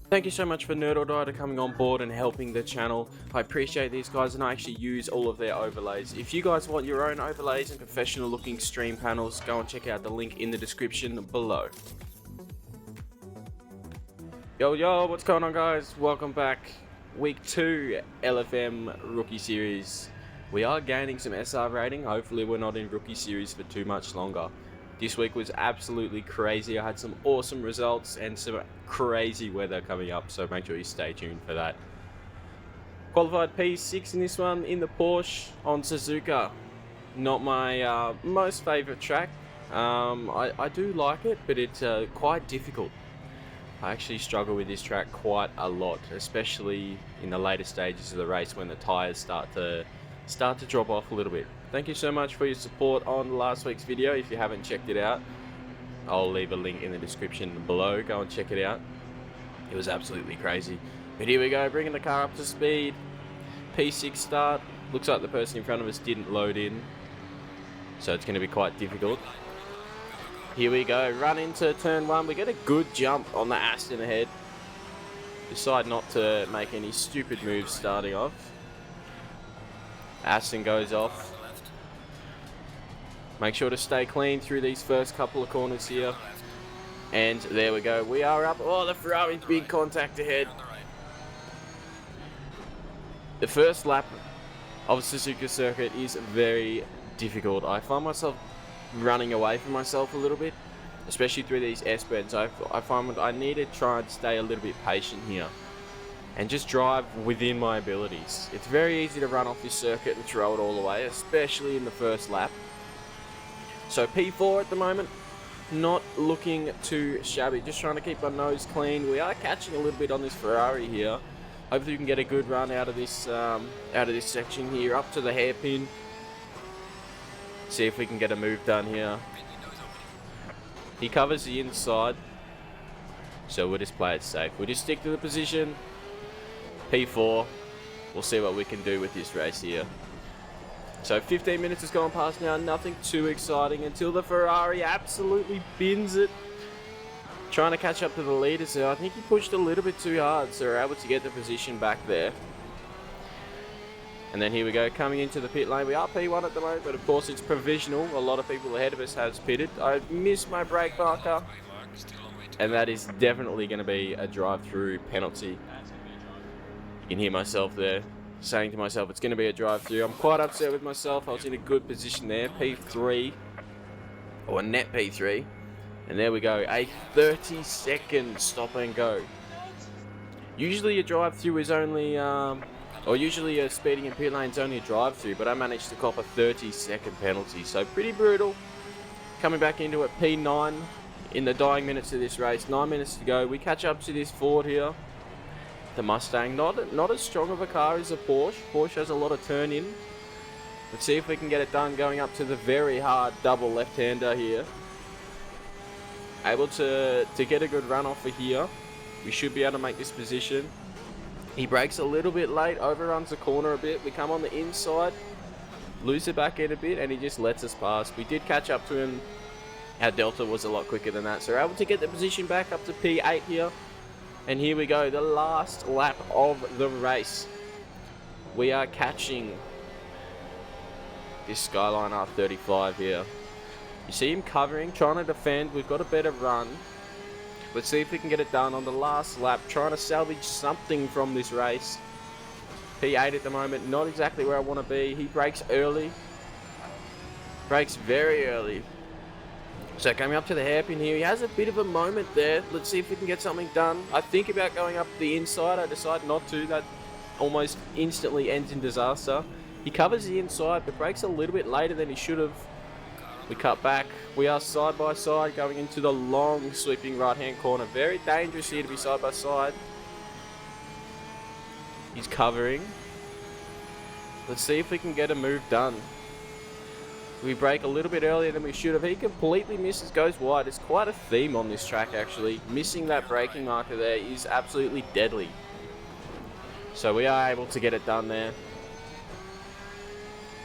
Thank you so much for NerdOrDie coming on board and helping the channel. I appreciate these guys and I actually use all of their overlays. If you guys want your own overlays and professional looking stream panels, go and check out the link in the description below. Yo, what's going on guys? Welcome back. Week 2 LFM Rookie Series. We are gaining some SR rating. Hopefully we're not in Rookie Series for too much longer. This week was absolutely crazy. I had some awesome results and some crazy weather coming up, so make sure you stay tuned for that. Qualified P6 in this one in the Porsche on Suzuka. Not my most favourite track. I do like it, but it's quite difficult. I actually struggle with this track quite a lot, especially in the later stages of the race when the tyres start to drop off a little bit. Thank you so much for your support on last week's video. If you haven't checked it out, I'll leave a link in the description below. Go and check it out. It was absolutely crazy. But here we go, bringing the car up to speed. P6 start. Looks like the person in front of us didn't load in, so it's going to be quite difficult. Here we go, run into turn 1. We get a good jump on the Aston ahead. Decide not to make any stupid moves starting off. Aston goes off. Make sure to stay clean through these first couple of corners here. And there we go. We are up. Oh, the Ferrari, big contact ahead. The first lap of Suzuka circuit is very difficult. I find myself running away from myself a little bit, especially through these S-bends. I find I need to try and stay a little bit patient here and just drive within my abilities. It's very easy to run off this circuit and throw it all away, especially in the first lap. So P4 at the moment, not looking too shabby, just trying to keep our nose clean. We are catching a little bit on this Ferrari here. Hopefully we can get a good run out of this section here, up to the hairpin. See if we can get a move done here. He covers the inside, so we'll just play it safe. We'll just stick to the position. P4. We'll see what we can do with this race here. So 15 minutes has gone past now, nothing too exciting until the Ferrari absolutely bins it. Trying to catch up to the leaders there. I think he pushed a little bit too hard, so we're able to get the position back there. And then here we go, coming into the pit lane. We are P1 at the moment, but of course it's provisional. A lot of people ahead of us has pitted. I missed my brake marker, and that is definitely going to be a drive-through penalty. You can hear myself there saying to myself it's going to be a drive-through. I'm quite upset with myself. I was in a good position there, P3, or net P3. And there we go, a 30-second stop and go. Usually a drive-through is only, or usually a speeding in pit lane is only a drive-through, but I managed to cop a 30-second penalty. So pretty brutal. Coming back into it, P9 in the dying minutes of this race. 9 minutes to go. We catch up to this Ford here. The Mustang, not as strong of a car as a Porsche. Porsche has a lot of turn in. Let's see if we can get it done going up to the very hard double left-hander here. Able to get a good run off of here. We should be able to make this position. He brakes a little bit late, overruns the corner a bit. We come on the inside, lose it back in a bit, and he just lets us pass. We did catch up to him. Our Delta was a lot quicker than that, so we're able to get the position back up to P8 here. And here we go, the last lap of the race. We are catching this Skyline R35 here. You see him covering, trying to defend. We've got a better run. Let's see if we can get it done on the last lap, trying to salvage something from this race. P8 at the moment, not exactly where I want to be. He brakes early. Brakes very early. So coming up to the hairpin here, he has a bit of a moment there. Let's see if we can get something done. I think about going up the inside. I decide not to. That almost instantly ends in disaster. He covers the inside, but brakes a little bit later than he should have. We cut back. We are side by side going into the long sweeping right hand corner. Very dangerous here to be side by side. He's covering. Let's see if we can get a move done. We brake a little bit earlier than we should have. He completely misses, goes wide. It's quite a theme on this track actually. Missing that braking marker there is absolutely deadly. So we are able to get it done there.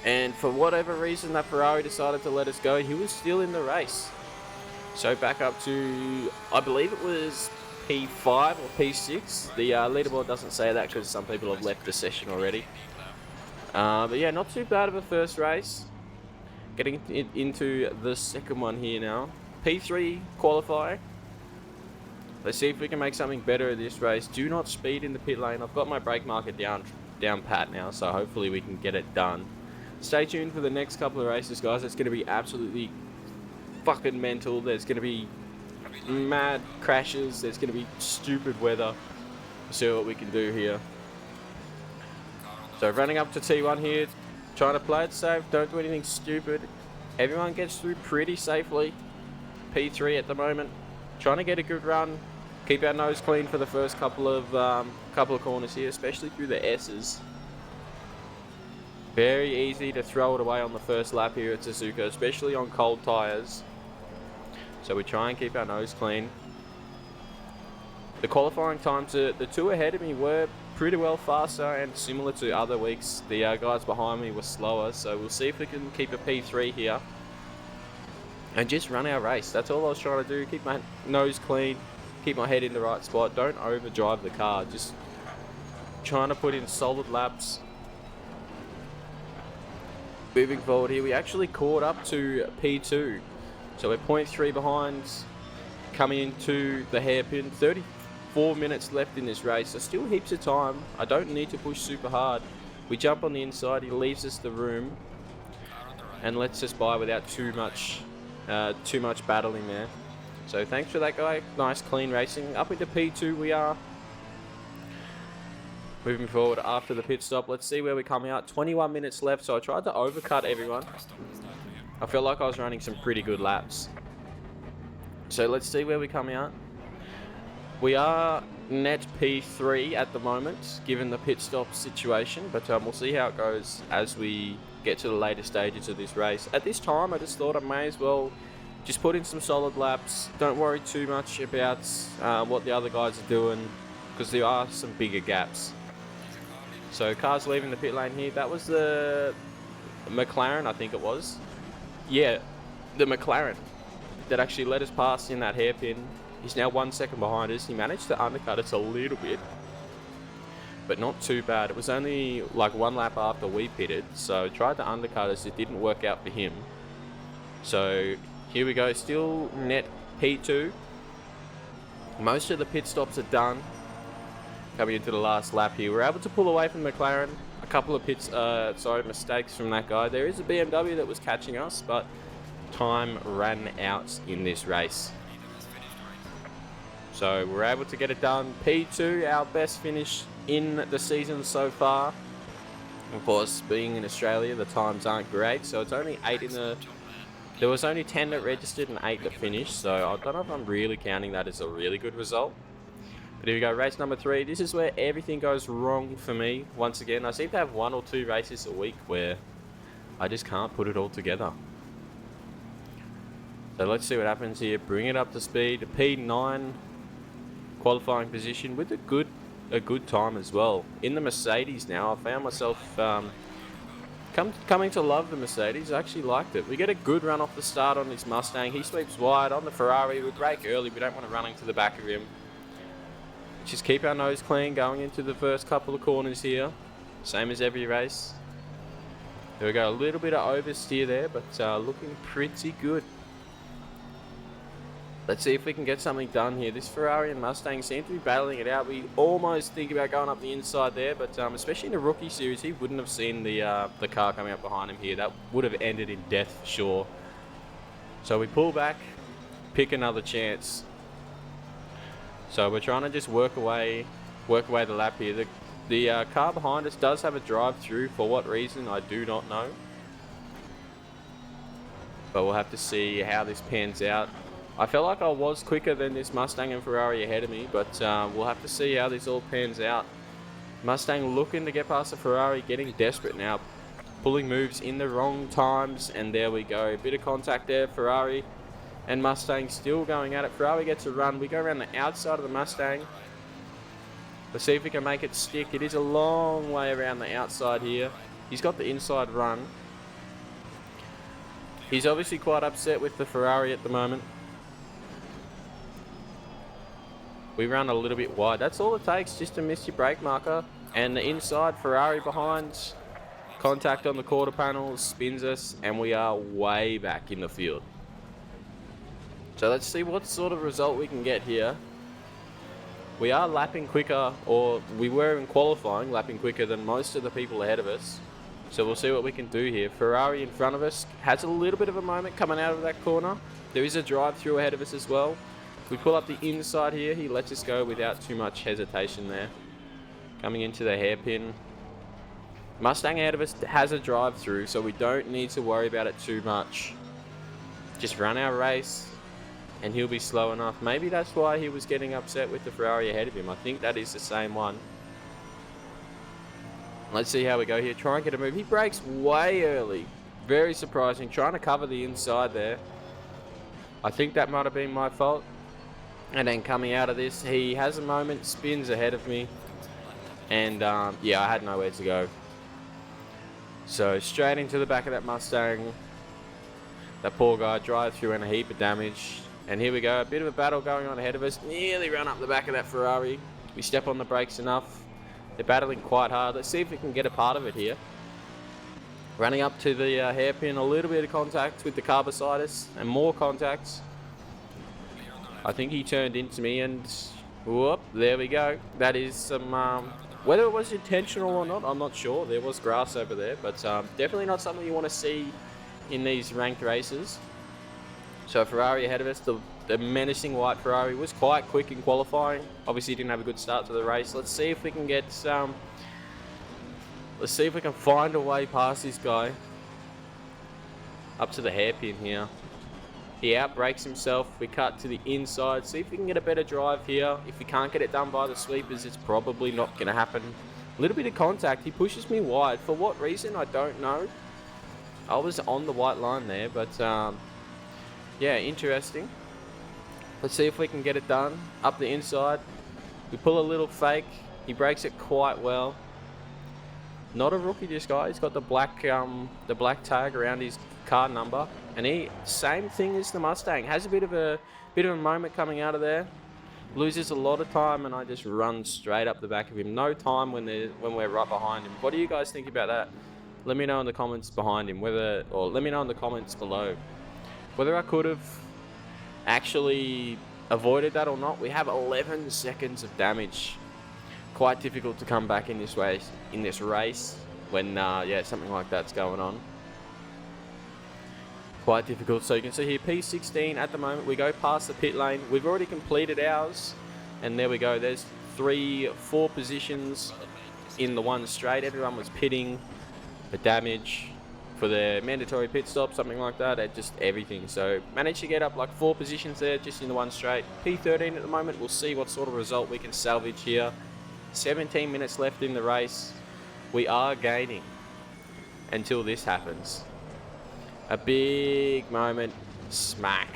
And for whatever reason that Ferrari decided to let us go, he was still in the race. So back up to, I believe it was P5 or P6. The leaderboard doesn't say that because some people have left the session already. But yeah, not too bad of a first race. Getting into the second one here now. P3 qualify. Let's see if we can make something better of this race. Do not speed in the pit lane. I've got my brake marker down pat now, so hopefully we can get it done. Stay tuned for the next couple of races, guys. It's going to be absolutely fucking mental. There's going to be mad crashes. There's going to be stupid weather. Let's see what we can do here. So running up to T1 here, trying to play it safe. Don't do anything stupid. Everyone gets through pretty safely. P3 at the moment. Trying to get a good run. Keep our nose clean for the first couple of corners here, especially through the S's. Very easy to throw it away on the first lap here at SUZUKA, especially on cold tyres. So we try and keep our nose clean. The qualifying times, the two ahead of me were pretty well faster and similar to other weeks. The guys behind me were slower, so we'll see if we can keep a P3 here. And just run our race. That's all I was trying to do. Keep my nose clean. Keep my head in the right spot. Don't overdrive the car. Just trying to put in solid laps. Moving forward here, we actually caught up to P2. So we're 0.3 behind coming into the hairpin. 34 minutes left in this race. So still heaps of time. I don't need to push super hard. We jump on the inside. He leaves us the room. And lets us by without too much battling there. So thanks for that, guy. Nice clean racing. Up into P2 we are. Moving forward after the pit stop. Let's see where we come out. 21 minutes left, so I tried to overcut everyone. I felt like I was running some pretty good laps. So let's see where we come out. We are net P3 at the moment, given the pit stop situation, but we'll see how it goes as we get to the later stages of this race. At this time, I just thought I may as well just put in some solid laps. Don't worry too much about what the other guys are doing, because there are some bigger gaps. So cars leaving the pit lane here. That was the McLaren, I think it was. Yeah, the McLaren that actually let us pass in that hairpin. He's now 1 second behind us. He managed to undercut us a little bit, but not too bad. It was only like one lap after we pitted, so tried to undercut us. It didn't work out for him. So here we go, still net P2. Most of the pit stops are done. Coming into the last lap here, we're able to pull away from McLaren. A couple of mistakes from that guy. There is a BMW that was catching us, but time ran out in this race. So we're able to get it done. P2, our best finish in the season so far. Of course, being in Australia, the times aren't great, so it's only 8 in the... There was only 10 that registered and 8 that finished, so I don't know if I'm really counting that as a really good result. But here we go, race number 3. This is where everything goes wrong for me. Once again, I seem to have 1 or 2 races a week where I just can't put it all together. So let's see what happens here. Bring it up to speed. P9 qualifying position with a good time as well. In the Mercedes now, I found myself coming to love the Mercedes. I actually liked it. We get a good run off the start on this Mustang. He sweeps wide on the Ferrari. We brake early. We don't want to run into the back of him. Just keep our nose clean going into the first couple of corners here. Same as every race. There we go. A little bit of oversteer there, but looking pretty good. Let's see if we can get something done here. This Ferrari and Mustang seem to be battling it out. We almost think about going up the inside there, but especially in the rookie series, he wouldn't have seen the car coming up behind him here. That would have ended in death for sure. So we pull back, pick another chance. So we're trying to just work away the lap here. The car behind us does have a drive-through. For what reason, I do not know. But we'll have to see how this pans out. I felt like I was quicker than this Mustang and Ferrari ahead of me, but we'll have to see how this all pans out. Mustang looking to get past the Ferrari, getting desperate now. Pulling moves in the wrong times, and there we go. A bit of contact there, Ferrari and Mustang still going at it. Ferrari gets a run. We go around the outside of the Mustang. Let's see if we can make it stick. It is a long way around the outside here. He's got the inside run. He's obviously quite upset with the Ferrari at the moment. We run a little bit wide. That's all it takes, just to miss your brake marker. And the inside, Ferrari behind, contact on the quarter panel, spins us, and we are way back in the field. So let's see what sort of result we can get here. We are lapping quicker, or we were in qualifying, lapping quicker than most of the people ahead of us. So we'll see what we can do here. Ferrari in front of us has a little bit of a moment coming out of that corner. There is a drive-through ahead of us as well. We pull up the inside here. He lets us go without too much hesitation there. Coming into the hairpin. Mustang ahead of us has a drive-through, so we don't need to worry about it too much. Just run our race, and he'll be slow enough. Maybe that's why he was getting upset with the Ferrari ahead of him. I think that is the same one. Let's see how we go here. Try and get a move. He brakes way early. Very surprising. Trying to cover the inside there. I think that might have been my fault. And then coming out of this, he has a moment, spins ahead of me. And yeah, I had nowhere to go. So straight into the back of that Mustang. That poor guy drive through and a heap of damage. And here we go, a bit of a battle going on ahead of us. Nearly run up the back of that Ferrari. We step on the brakes enough. They're battling quite hard. Let's see if we can get a part of it here. Running up to the hairpin, a little bit of contact with the car beside us, and more contacts. I think he turned into me, and whoop, there we go. That is some, whether it was intentional or not, I'm not sure. There was grass over there, but definitely not something you want to see in these ranked races. So Ferrari ahead of us, the menacing white Ferrari was quite quick in qualifying. Obviously didn't have a good start to the race. Let's see if we can get let's see if we can find a way past this guy. Up to the hairpin here. He outbrakes himself. We cut to the inside. See if we can get a better drive here. If we can't get it done by the sweepers, it's probably not going to happen. A little bit of contact. He pushes me wide. For what reason, I don't know. I was on the white line there, but yeah, interesting. Let's see if we can get it done. Up the inside. We pull a little fake. He brakes it quite well. Not a rookie, this guy. He's got the black tag around his car number, and he same thing as the Mustang. Has a bit of a moment coming out of there. Loses a lot of time, and I just run straight up the back of him. No time when we're right behind him. What do you guys think about that? Let me know in the comments behind him, or let me know in the comments below whether I could have actually avoided that or not. We have 11 seconds of damage. Quite difficult to come back in this race when yeah, something like that's going on. Quite difficult. So you can see here P16 at the moment. We go past the pit lane. We've already completed ours, and there we go. There's 4 positions in the one straight. Everyone was pitting for damage, for the mandatory pit stop, something like that, and just everything. So managed to get up like 4 positions there just in the one straight. P13 at the moment. We'll see what sort of result we can salvage here. 17 minutes left in the race. We are gaining until this happens. A big moment. Smack.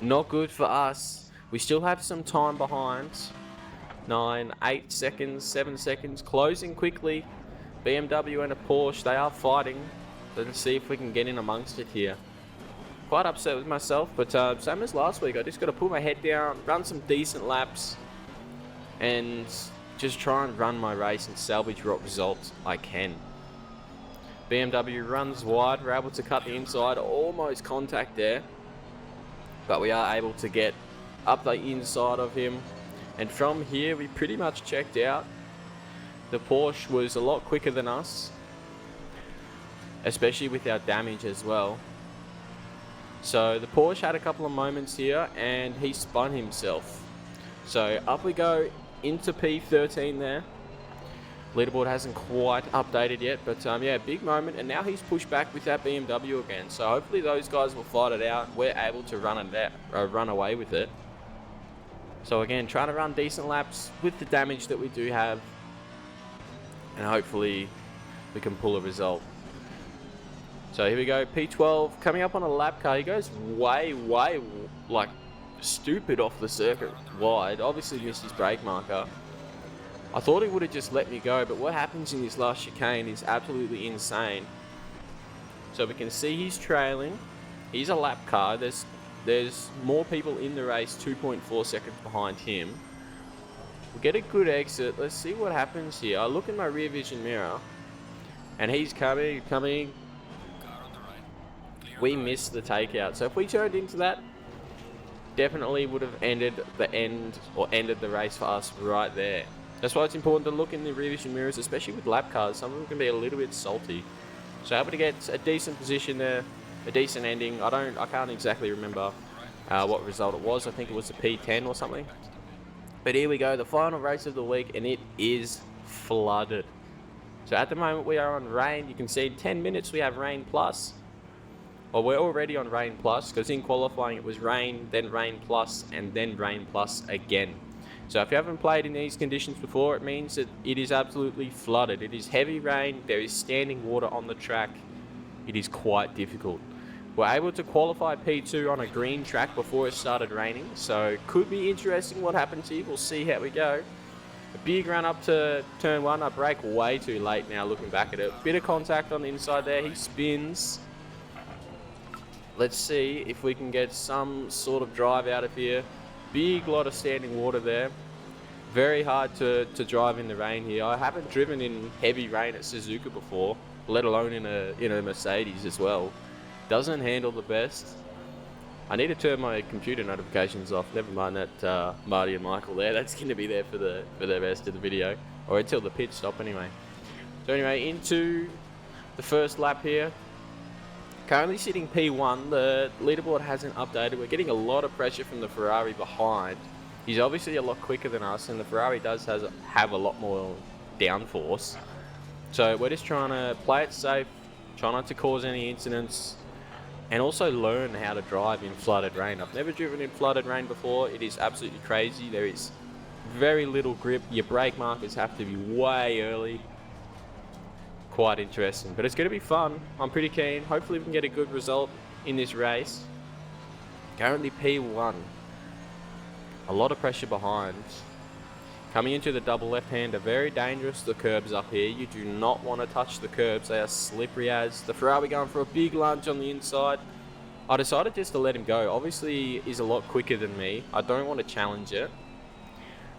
Not good for us. We still have some time behind. 9, 8 seconds, 7 seconds. Closing quickly. BMW and a Porsche, they are fighting. Let's see if we can get in amongst it here. Quite upset with myself, but same as last week. I just got to put my head down, run some decent laps, and just try and run my race and salvage what result I can. BMW runs wide. We're able to cut the inside. Almost contact there, but we are able to get up the inside of him. And from here, we pretty much checked out. The Porsche was a lot quicker than us, especially with our damage as well. So the Porsche had a couple of moments here, and he spun himself. So up we go into P13 there. Leaderboard hasn't quite updated yet, but yeah, big moment. And now he's pushed back with that BMW again. So hopefully those guys will fight it out. We're able to run away with it. So again, trying to run decent laps with the damage that we do have, and hopefully we can pull a result. So here we go, P12 coming up on a lap car. He goes way like stupid off the circuit wide. Obviously missed his brake marker. I thought he would have just let me go, but what happens in this last chicane is absolutely insane. So we can see he's trailing. He's a lap car. There's There's more people in the race, 2.4 seconds behind him. We'll get a good exit. Let's see what happens here. I look in my rear vision mirror, and he's coming. We missed the takeout. So if we turned into that, definitely would have ended the race for us right there. That's why it's important to look in the rear vision mirrors, especially with lap cars. Some of them can be a little bit salty. So happy to get a decent position there, a decent ending. I can't exactly remember what result it was. I think it was a P10 or something. But here we go, the final race of the week, and it is flooded. So at the moment we are on rain. You can see in 10 minutes we have rain plus. Well, we're already on rain plus, because in qualifying it was rain, then rain plus, and then rain plus again. So if you haven't played in these conditions before, it means that it is absolutely flooded. It is heavy rain, there is standing water on the track. It is quite difficult. We're able to qualify P2 on a green track before it started raining, so could be interesting what happens here. We'll see how we go. A big run up to turn 1. I brake way too late now looking back at it. Bit of contact on the inside there, he spins. Let's see if we can get some sort of drive out of here. Big lot of standing water there. Very hard to drive in the rain here. I haven't driven in heavy rain at Suzuka before, let alone in a Mercedes as well. Doesn't handle the best. I need to turn my computer notifications off. Never mind that Marty and Michael there. That's going to be there for the rest of the video, or until the pit stop anyway. So anyway, into the first lap here. Currently sitting P1, the leaderboard hasn't updated. We're getting a lot of pressure from the Ferrari behind. He's obviously a lot quicker than us, and the Ferrari does have a lot more downforce. So we're just trying to play it safe, try not to cause any incidents, and also learn how to drive in flooded rain. I've never driven in flooded rain before. It is absolutely crazy. There is very little grip. Your brake markers have to be way early. Quite interesting, but it's going to be fun. I'm pretty keen. Hopefully we can get a good result in this race. Currently P1. A lot of pressure behind. Coming into the double left-hander, very dangerous, the curbs up here. You do not want to touch the curbs. They are slippery as. The Ferrari going for a big lunge on the inside. I decided just to let him go. Obviously he's a lot quicker than me. I don't want to challenge it.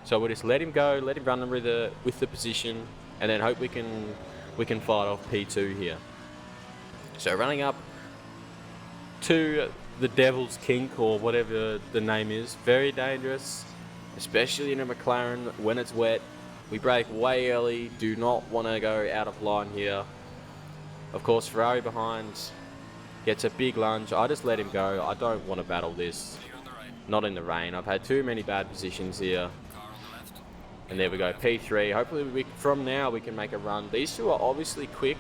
So we'll just let him go, let him run with the position, and then hope we can fight off P2 here. So running up to the Devil's Kink, or whatever the name is. Very dangerous, especially in a McLaren when it's wet. We brake way early, do not want to go out of line here. Of course, Ferrari behind gets a big lunge. I just let him go. I don't want to battle this. Not in the rain. I've had too many bad positions here. And there we go, P3. Hopefully from now we can make a run. These two are obviously quick.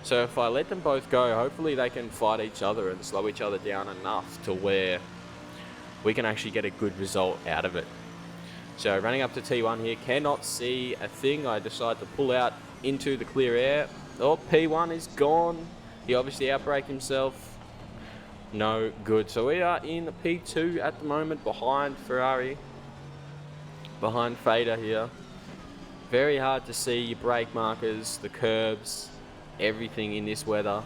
So if I let them both go, hopefully they can fight each other and slow each other down enough to where we can actually get a good result out of it. So running up to T1 here, cannot see a thing. I decide to pull out into the clear air. Oh, P1 is gone. He obviously outbraked himself. No good. So we are in the P2 at the moment, behind Ferrari. Behind Fader here. Very hard to see your brake markers, the curbs, everything in this weather.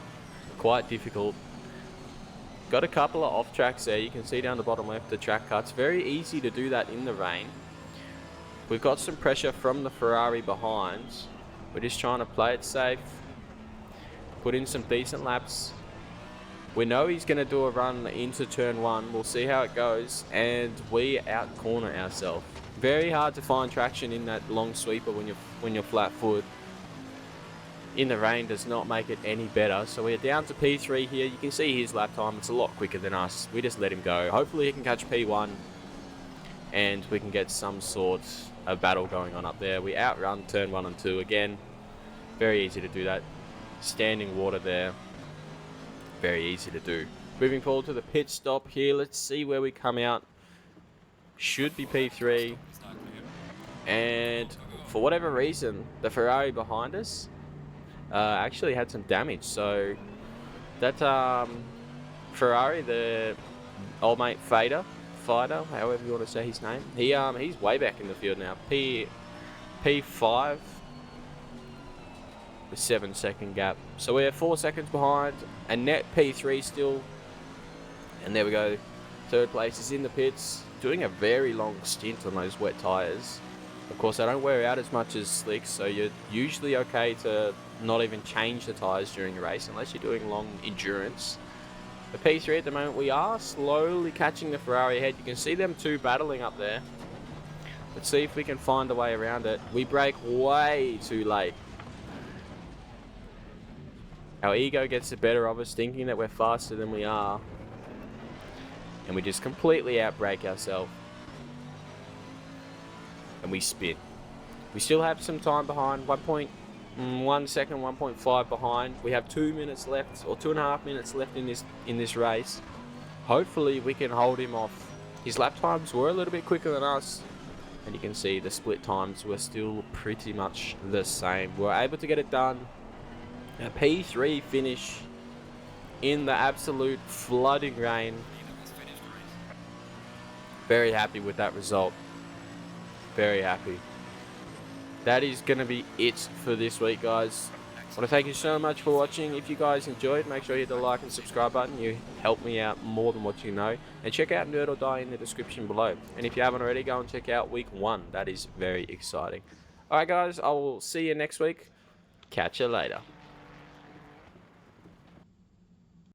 Quite difficult. Got a couple of off tracks there. You can see down the bottom left the track cuts. Very easy to do that in the rain. We've got some pressure from the Ferrari behind. We're just trying to play it safe. Put in some decent laps. We know he's going to do a run into turn 1. We'll see how it goes. And we out corner ourselves. Very hard to find traction in that long sweeper when you're flat foot. In the rain does not make it any better. So we're down to P3 here. You can see his lap time. It's a lot quicker than us. We just let him go. Hopefully he can catch P1 and we can get some sort of battle going on up there. We outrun turn 1 and 2 again. Very easy to do that. Standing water there. Very easy to do. Moving forward to the pit stop here. Let's see where we come out. Should be P3. And for whatever reason, the Ferrari behind us actually had some damage. So that Ferrari, the old mate Fader, however you want to say his name, he's way back in the field now. P5 with 7-second gap. So we're 4 seconds behind, a net P3 still. And there we go. Third place is in the pits, doing a very long stint on those wet tyres. Of course, they don't wear out as much as slicks, so you're usually okay to not even change the tyres during a race unless you're doing long endurance. The P3 at the moment, we are slowly catching the Ferrari ahead. You can see them two battling up there. Let's see if we can find a way around it. We brake way too late. Our ego gets the better of us, thinking that we're faster than we are. And we just completely outbrake ourselves. And we spin. We still have some time behind, 1.1 second, 1.5 behind. We have 2 minutes left, or 2.5 minutes left in this race. Hopefully we can hold him off. His lap times were a little bit quicker than us, and you can see the split times were still pretty much the same. We were able to get it done. A P3 finish in the absolute flooding rain. Very happy with that result. Very happy. That is going to be it for this week, guys. I want to thank you so much for watching. If you guys enjoyed, make sure you hit the like and subscribe button. You help me out more than what you know. And check out NerdOrDie in the description below. And if you haven't already, go and check out week 1. That is very exciting. Alright guys, I will see you next week. Catch you later.